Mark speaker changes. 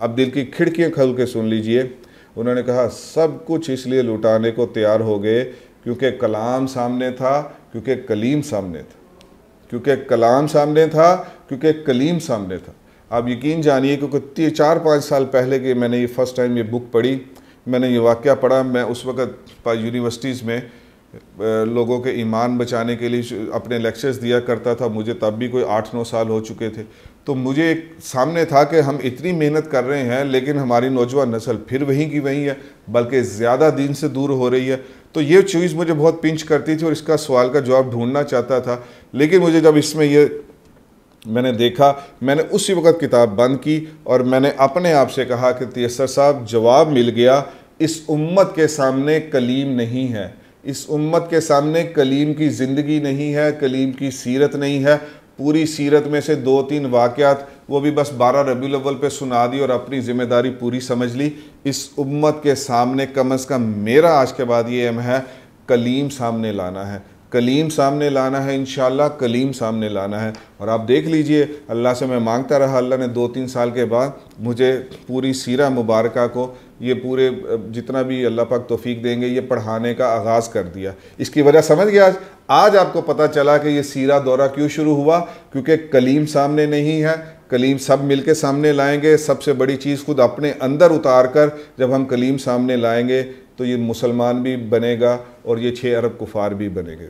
Speaker 1: अब दिल की खिड़कियाँ खोल के सुन लीजिए। उन्होंने कहा सब कुछ इसलिए लुटाने को तैयार हो गए क्योंकि कलाम सामने था, क्योंकि कलीम सामने था, क्योंकि कलाम सामने था, क्योंकि कलीम सामने था। आप यकीन जानिए क्योंकि 4-5 साल पहले के मैंने ये फ़र्स्ट टाइम ये बुक पढ़ी, मैंने ये वाक़या पढ़ा। मैं उस वक़्त यूनिवर्सिटीज़ में लोगों के ईमान बचाने के लिए अपने लेक्चर्स दिया करता था। मुझे तब भी कोई 8-9 साल हो चुके थे। तो मुझे एक सामने था कि हम इतनी मेहनत कर रहे हैं लेकिन हमारी नौजवान नस्ल फिर वहीं की वहीं है, बल्कि ज़्यादा दीन से दूर हो रही है। तो ये चीज़ मुझे बहुत पिंच करती थी और इसका सवाल का जवाब ढूंढना चाहता था। लेकिन मुझे जब इसमें ये मैंने देखा, मैंने उसी वक्त किताब बंद की और मैंने अपने आप से कहा कि तयस्सर साहब जवाब मिल गया। इस उम्मत के सामने कलीम नहीं है, इस उम्मत के सामने कलीम की ज़िंदगी नहीं है, कलीम की सीरत नहीं है। पूरी सीरत में से 2-3 वाक़यात वो भी बस 12 रबीउल अव्वल पे सुना दी और अपनी ज़िम्मेदारी पूरी समझ ली। इस उम्मत के सामने कम अज़ कम मेरा आज के बाद ये एम है, कलीम सामने लाना है, कलीम सामने लाना है, इंशाअल्लाह कलीम सामने लाना है। और आप देख लीजिए, अल्लाह से मैं मांगता रहा, अल्लाह ने 2-3 साल के बाद मुझे पूरी सीरा मुबारक को, ये पूरे जितना भी अल्लाह पाक तौफीक देंगे, ये पढ़ाने का आगाज़ कर दिया। इसकी वजह समझ गया आज आपको पता चला कि ये सीरा दौरा क्यों शुरू हुआ, क्योंकि कलीम सामने नहीं है। कलीम सब मिल के सामने लाएंगे। सबसे बड़ी चीज़ खुद अपने अंदर उतार कर जब हम कलीम सामने लाएंगे तो ये मुसलमान भी बनेगा और ये 6 अरब कुफार भी बनेंगे।